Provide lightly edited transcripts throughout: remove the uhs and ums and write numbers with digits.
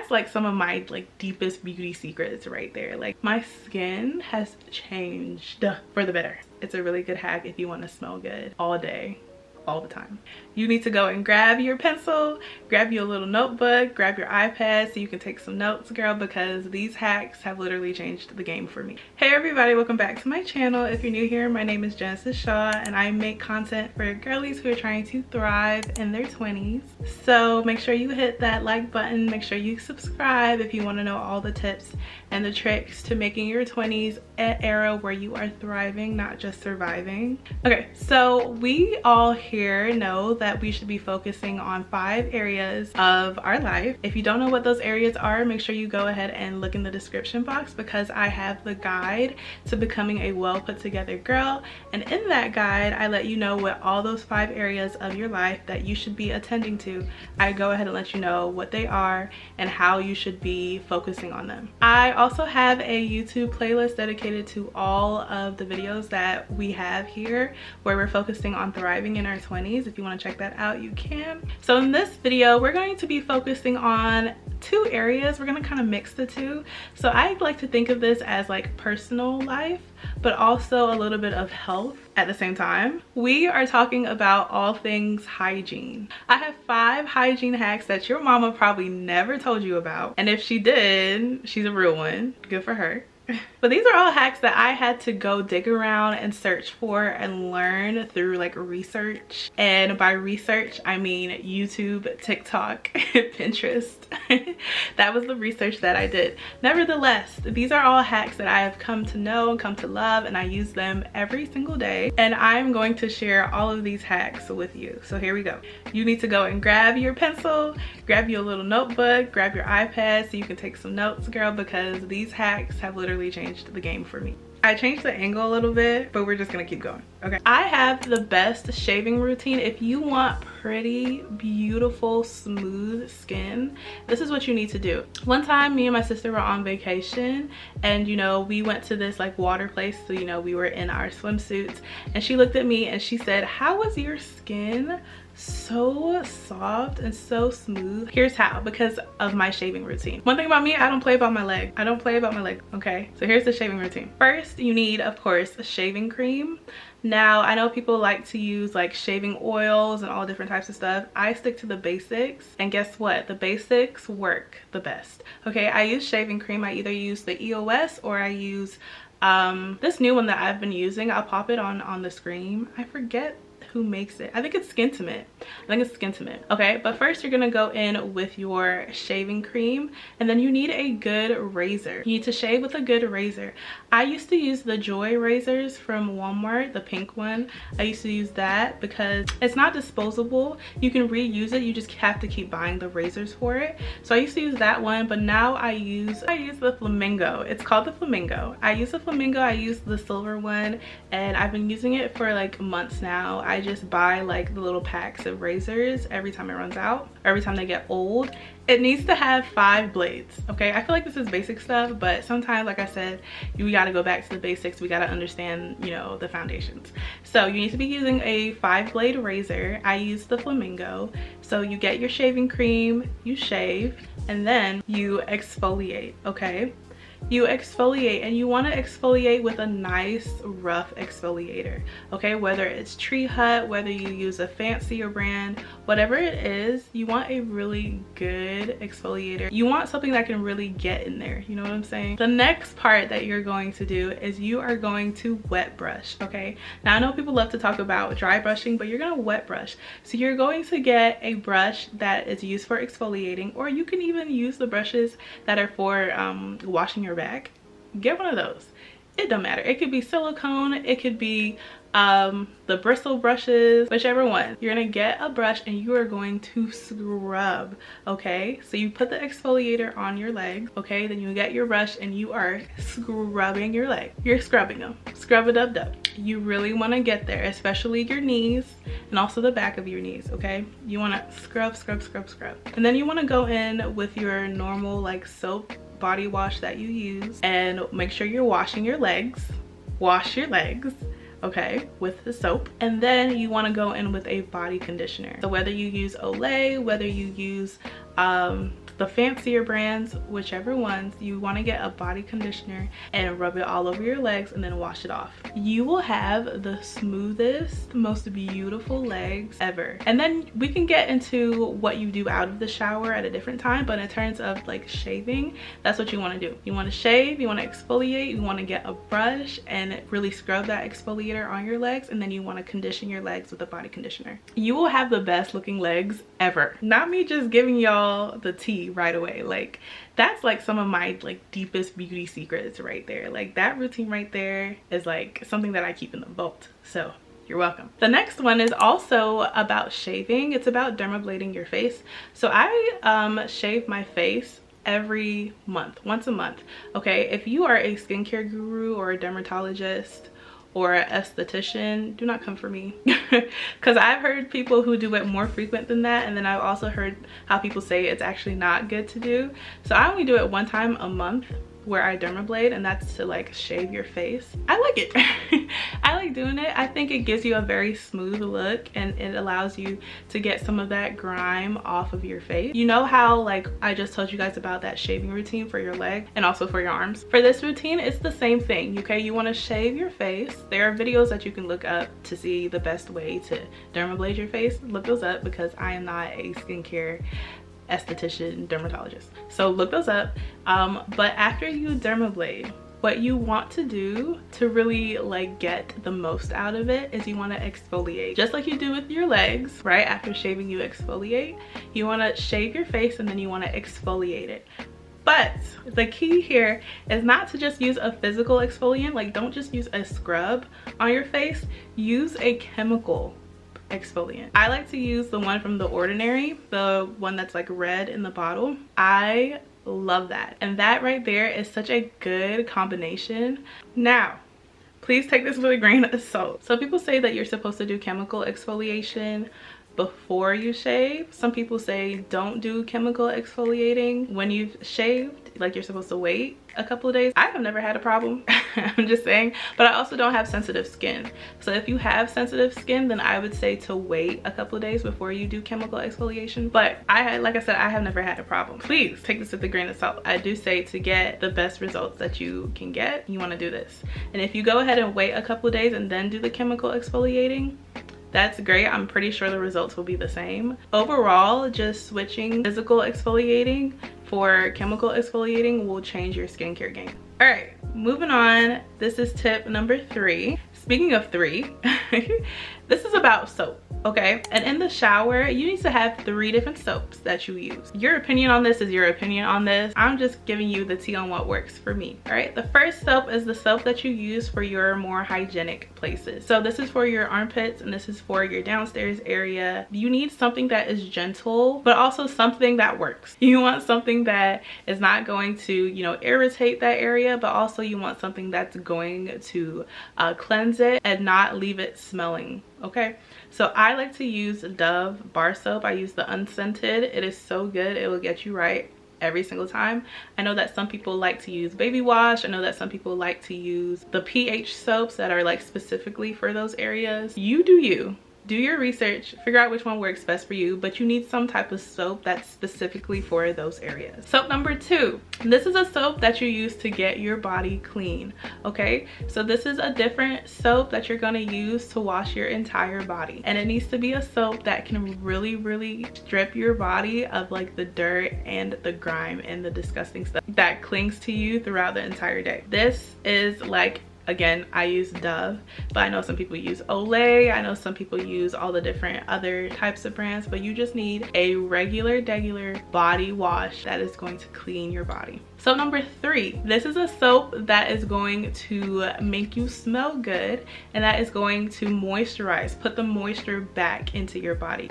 that's like some of my like deepest beauty secrets right there. Like my skin has changed for the better. It's a really good hack if you want to smell good all day, all the time. You need to go and grab your pencil, grab your little notebook, grab your iPad so you can take some notes, girl, because these hacks have literally changed the game for me. Hey everybody, welcome back to my channel. If you're new here, my name is NKJV and I make content for girlies who are trying to thrive in their 20s. So make sure you hit that like button, make sure you subscribe if you want to know all the tips and the tricks to making your 20s an era where you are thriving, not just surviving. Okay, so we all here know that we should be focusing on 5 areas of our life. If you don't know what those areas are, make sure you go ahead and look in the description box because I have the guide to becoming a well put together girl, and in that guide I let you know what all those 5 areas of your life that you should be attending to. I go ahead and let you know what they are and how you should be focusing on them. I also have a YouTube playlist dedicated to all of the videos that we have here where we're focusing on thriving in our 20s. If you want to check that out, you can. So in this video we're going to be focusing on 2 areas. We're going to kind of mix the two. So I like to think of this as like personal life, but also a little bit of health at the same time. We are talking about all things hygiene. I have 5 hygiene hacks that your mama probably never told you about, and if she did, she's a real one. Good for her. But these are all hacks that I had to go dig around and search for and learn through like research. And by research, I mean YouTube, TikTok, Pinterest. That was the research that I did. Nevertheless, these are all hacks that I have come to know and come to love, and I use them every single day. And I'm going to share all of these hacks with you. So here we go. You need to go and grab your pencil, grab your little notebook, grab your iPad so you can take some notes, girl, because these hacks have literally changed the game for me. I changed the angle a little bit, but we're just gonna keep going. Okay, I have the best shaving routine. If you want pretty, beautiful, smooth skin, this is what you need to do. One time me and my sister were on vacation, and you know, we went to this like water place, so you know, we were in our swimsuits, and she looked at me and she said, "How is your skin so soft and so smooth?" Here's how: because of my shaving routine. One thing about me, I don't play about my leg. I don't play about my leg, okay? So here's the shaving routine. First, you need, of course, a shaving cream. Now, I know people like to use like shaving oils and all different types of stuff. I stick to the basics, and guess what? The basics work the best. Okay, I use shaving cream. I either use the EOS or I use this new one that I've been using. I'll pop it on the screen. I forget who makes it. I think it's Skintimate. Okay, but first you're gonna go in with your shaving cream, and then you need a good razor. You need to shave with a good razor. I used to use the Joy razors from Walmart, the pink one. I used to use that because it's not disposable. You can reuse it, you just have to keep buying the razors for it. So I used to use that one, but now I use the Flamingo. It's called the Flamingo. I use the Flamingo, I use the silver one, and I've been using it for like months now. I just buy like the little packs of razors every time it runs out, or every time they get old. It needs to have 5 blades, okay? I feel like this is basic stuff, but sometimes, like I said, we gotta go back to the basics. We gotta understand, you know, the foundations. So you need to be using a 5-blade razor. I use the Flamingo. So you get your shaving cream, you shave, and then you exfoliate, okay? You exfoliate, and you want to exfoliate with a nice rough exfoliator, okay? Whether it's Tree Hut, whether you use a fancier brand, whatever it is, you want a really good exfoliator. You want something that can really get in there, you know what I'm saying? The next part that you're going to do is you are going to wet brush, okay? Now I know people love to talk about dry brushing, but you're gonna wet brush. So you're going to get a brush that is used for exfoliating, or you can even use the brushes that are for washing your back. Get one of those. It don't matter. It could be silicone, it could be the bristle brushes, whichever one. You're gonna get a brush and you are going to scrub, okay? So you put the exfoliator on your legs, okay? Then you get your brush and you are scrubbing your leg. You're scrubbing them. Scrub it up. You really want to get there, especially your knees and also the back of your knees, okay? You want to scrub. And then you want to go in with your normal like soap body wash that you use, and make sure you're washing your legs. Wash your legs, okay, with the soap. And then you want to go in with a body conditioner. So whether you use Olay, whether you use the fancier brands, whichever ones, you want to get a body conditioner and rub it all over your legs and then wash it off. You will have the smoothest, most beautiful legs ever. And then we can get into what you do out of the shower at a different time, but in terms of like shaving, that's what you want to do. You want to shave, you want to exfoliate, you want to get a brush and really scrub that exfoliator on your legs, and then you want to condition your legs with a body conditioner. You will have the best looking legs ever. Not me just giving y'all the tea right away. Like, that's like some of my like deepest beauty secrets right there. Like, that routine right there is like something that I keep in the vault. So you're welcome. The next one is also about shaving. It's about dermablading your face. So I shave my face every month, once a month. Okay, if you are a skincare guru or a dermatologist or an esthetician, do not come for me, because I've heard people who do it more frequent than that, and then I've also heard how people say it's actually not good to do. So I only do it one time a month, where I dermablade, and that's to like shave your face. I like it. I like doing it. I think it gives you a very smooth look, and it allows you to get some of that grime off of your face. You know how like I just told you guys about that shaving routine for your leg and also for your arms? For this routine, it's the same thing, okay? You want to shave your face. There are videos that you can look up to see the best way to dermablade your face. Look those up, because I am not a skincare esthetician dermatologist, so look those up. But after you dermablade, what you want to do to really like get the most out of it is you want to exfoliate, just like you do with your legs, right? After shaving, you exfoliate. You want to shave your face and then you want to exfoliate it. But the key here is not to just use a physical exfoliant. Like, don't just use a scrub on your face. Use a chemical exfoliant. I like to use the one from The Ordinary, the one that's like red in the bottle. I love that, and that right there is such a good combination. Now, please take this with a grain of salt. So people say that you're supposed to do chemical exfoliation before you shave. Some people say don't do chemical exfoliating when you've shaved, like you're supposed to wait a couple of days. I have never had a problem. I'm just saying, but I also don't have sensitive skin. So if you have sensitive skin, then I would say to wait a couple of days before you do chemical exfoliation. But like I said, I have never had a problem. Please take this with a grain of salt. I do say to get the best results that you can get, you want to do this. And if you go ahead and wait a couple of days and then do the chemical exfoliating, that's great. I'm pretty sure the results will be the same. Overall, just switching physical exfoliating for chemical exfoliating will change your skincare game. All right, moving on. This is tip number 3. Speaking of 3, this is about soap, okay? And in the shower, you need to have 3 different soaps that you use. Your opinion on this is your opinion on this. I'm just giving you the tea on what works for me, all right? The first soap is the soap that you use for your more hygienic places. So this is for your armpits and this is for your downstairs area. You need something that is gentle, but also something that works. You want something that is not going to, you know, irritate that area, but also you want something that's going to cleanse it and not leave it smelling, okay? So I like to use Dove bar soap. I use the unscented. It is so good. It will get you right every single time. I know that some people like to use baby wash. I know that some people like to use the pH soaps that are like specifically for those areas. You do you. Do your research, figure out which one works best for you, but you need some type of soap that's specifically for those areas. Soap number 2, this is a soap that you use to get your body clean, okay? So this is a different soap that you're gonna use to wash your entire body. And it needs to be a soap that can really, really strip your body of like the dirt and the grime and the disgusting stuff that clings to you throughout the entire day. This is like, again, I use Dove, but I know some people use Olay. I know some people use all the different other types of brands, but you just need a regular body wash that is going to clean your body. Soap number 3, this is a soap that is going to make you smell good, and that is going to moisturize, put the moisture back into your body.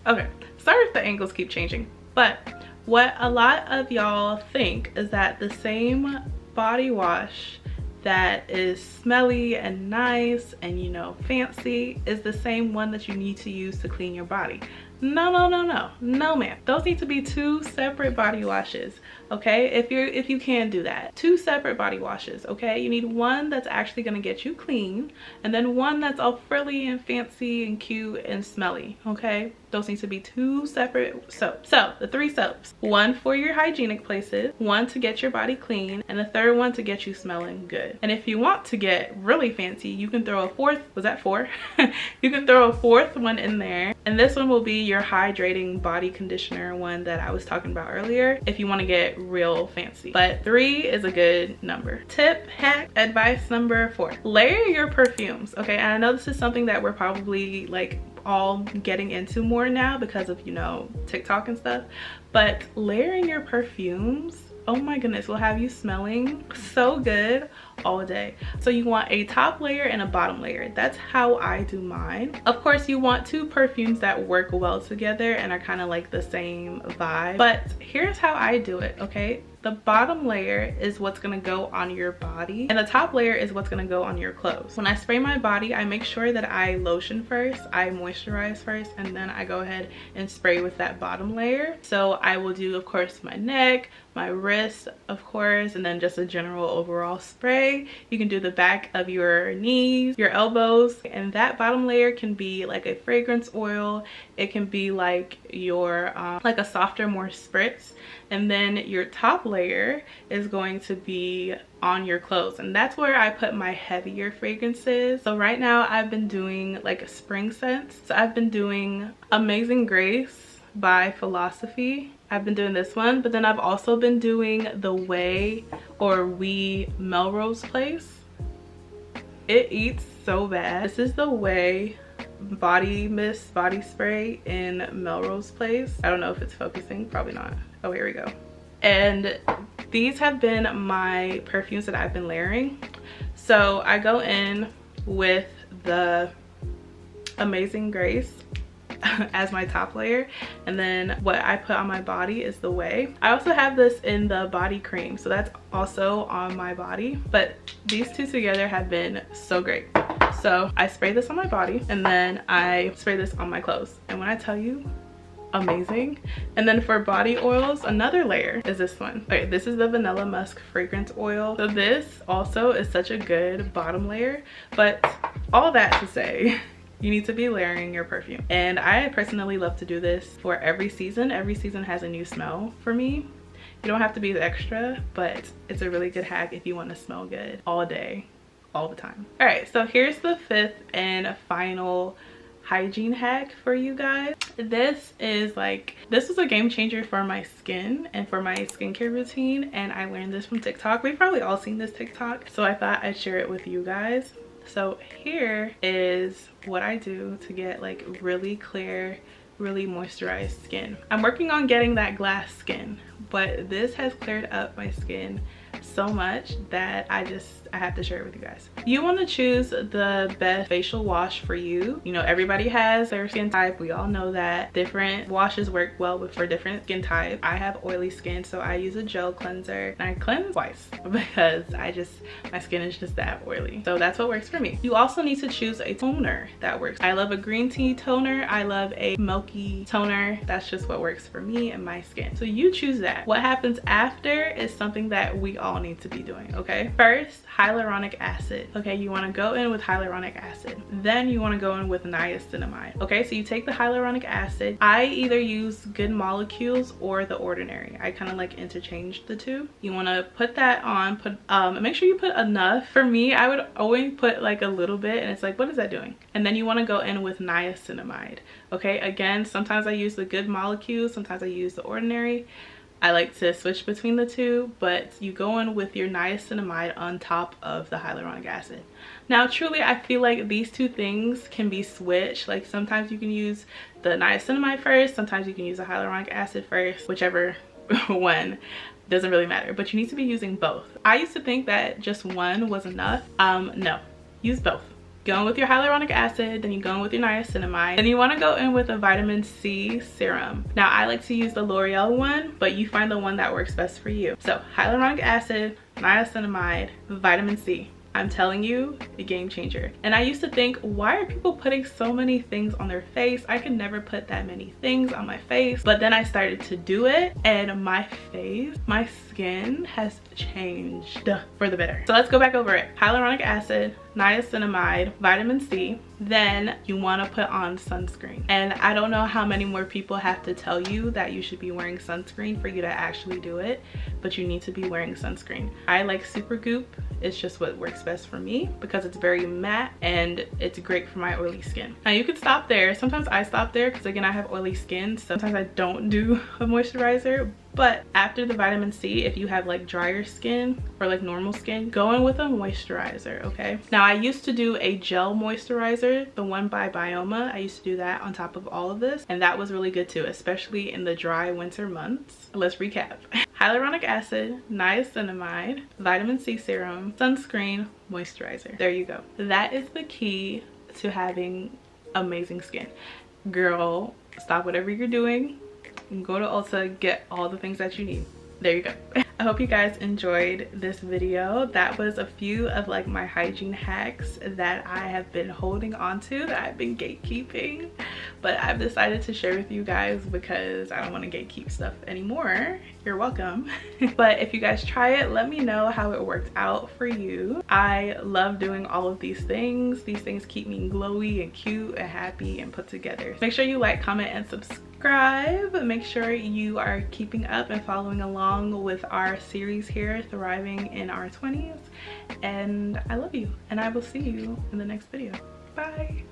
Okay, sorry if the angles keep changing, but what a lot of y'all think is that the same body wash that is smelly and nice and, you know, fancy is the same one that you need to use to clean your body. No, no, no, no, no, ma'am. Those need to be 2 separate body washes, okay? If you can do that, 2 separate body washes, okay? You need one that's actually gonna get you clean, and then one that's all frilly and fancy and cute and smelly, okay? Those need to be 2 separate soaps. So the 3 soaps: one for your hygienic places, one to get your body clean, and the third one to get you smelling good. And if you want to get really fancy, you can throw a 4th, was that 4? You can throw a 4th one in there, and this one will be your hydrating body conditioner one that I was talking about earlier if you want to get real fancy. But 3 is a good number. Tip, hack, advice number 4: layer your perfumes, okay? And I know this is something that we're probably like all getting into more now because of, you know, TikTok and stuff, but layering your perfumes, oh my goodness, will have you smelling so good all day. So you want a top layer and a bottom layer. That's how I do mine. Of course, you want 2 perfumes that work well together and are kind of like the same vibe, but here's how I do it, okay? The bottom layer is what's gonna go on your body, and the top layer is what's gonna go on your clothes. When I spray my body, I make sure that I lotion first, I moisturize first, and then I go ahead and spray with that bottom layer. So I will do, of course, my neck, my wrist, of course, and then just a general overall spray. You can do the back of your knees, your elbows, and that bottom layer can be like a fragrance oil. It can be like your like a softer, more spritz, and then your top layer is going to be on your clothes, and that's where I put my heavier fragrances. So right now I've been doing like a spring scents. So I've been doing Amazing Grace by Philosophy. I've been doing this one, but then I've also been doing the Way or We Melrose Place. It eats so bad. This is the Way body mist body spray in Melrose Place. I don't know if it's focusing, probably not. Oh, here we go. And these have been my perfumes that I've been layering. So I go in with the Amazing Grace as my top layer, and then what I put on my body is the Way. I also have this in the body cream, so that's also on my body, but these 2 together have been so great. So I spray this on my body, and then I spray this on my clothes, and when I tell you, amazing. And then for body oils, another layer is this one. Okay, this is the Vanilla Musk fragrance oil. So this also is such a good bottom layer, but all that to say, you need to be layering your perfume. And I personally love to do this for every season. Every season has a new smell for me. You don't have to be extra, but it's a really good hack if you want to smell good all day, all the time. All right, so here's the 5th and final hygiene hack for you guys. This was a game changer for my skin and for my skincare routine, and I learned this from TikTok. We've probably all seen this TikTok, so I thought I'd share it with you guys. So here is what I do to get like really clear, really moisturized skin. I'm working on getting that glass skin, but this has cleared up my skin so much that I have to share it with you guys. You want to choose the best facial wash for you. You know, everybody has their skin type. We all know that. Different washes work well for different skin types. I have oily skin, so I use a gel cleanser, and I cleanse twice because my skin is just that oily. So that's what works for me. You also need to choose a toner that works. I love a green tea toner. I love a milky toner. That's just what works for me and my skin. So you choose that. What happens after is something that we all need to be doing, okay? First, hyaluronic acid. Okay, you want to go in with hyaluronic acid. Then you want to go in with niacinamide. Okay, so you take the hyaluronic acid. I either use Good Molecules or The Ordinary. I kind of like interchange the 2. You want to put that on, make sure you put enough. For me, I would always put like a little bit, and it's like, what is that doing? And then you want to go in with niacinamide. Okay, again, sometimes I use the Good Molecules, sometimes I use The Ordinary. I like to switch between the 2, but you go in with your niacinamide on top of the hyaluronic acid. Now, truly, I feel like these 2 things can be switched. Like sometimes you can use the niacinamide first, sometimes you can use the hyaluronic acid first, whichever one, doesn't really matter, but you need to be using both. I used to think that just one was enough. No, use both. Go in with your hyaluronic acid, then you go in with your niacinamide. Then you want to go in with a vitamin C serum. Now, I like to use the L'Oreal one, but you find the one that works best for you. So hyaluronic acid, niacinamide, vitamin C. I'm telling you, a game changer. And I used to think, why are people putting so many things on their face? I could never put that many things on my face. But then I started to do it, and my skin has changed for the better. So let's go back over it. Hyaluronic acid, niacinamide, vitamin C. Then you want to put on sunscreen. And I don't know how many more people have to tell you that you should be wearing sunscreen for you to actually do it, but you need to be wearing sunscreen. I like Supergoop. It's just what works best for me because it's very matte and it's great for my oily skin. Now you can stop there. Sometimes I stop there because again, I have oily skin. Sometimes I don't do a moisturizer. But after the vitamin C, if you have like drier skin or like normal skin, go in with a moisturizer, okay? Now I used to do a gel moisturizer, the one by Bioma. I used to do that on top of all of this, and that was really good too, especially in the dry winter months. Let's recap. Hyaluronic acid, niacinamide, vitamin C serum, sunscreen, moisturizer. There you go. That is the key to having amazing skin. Girl, stop whatever you're doing and go to Ulta, get all the things that you need. There you go. I hope you guys enjoyed this video. That was a few of like my hygiene hacks that I have been holding on to, that I've been gatekeeping, but I've decided to share with you guys because I don't want to gatekeep stuff anymore. You're welcome. But if you guys try it, let me know how it worked out for you. I love doing all of these things. These things keep me glowy and cute and happy and put together. Make sure you like, comment, and subscribe. Make sure you are keeping up and following along with our series here, Thriving in Our 20s. And I love you, and I will see you in the next video. Bye.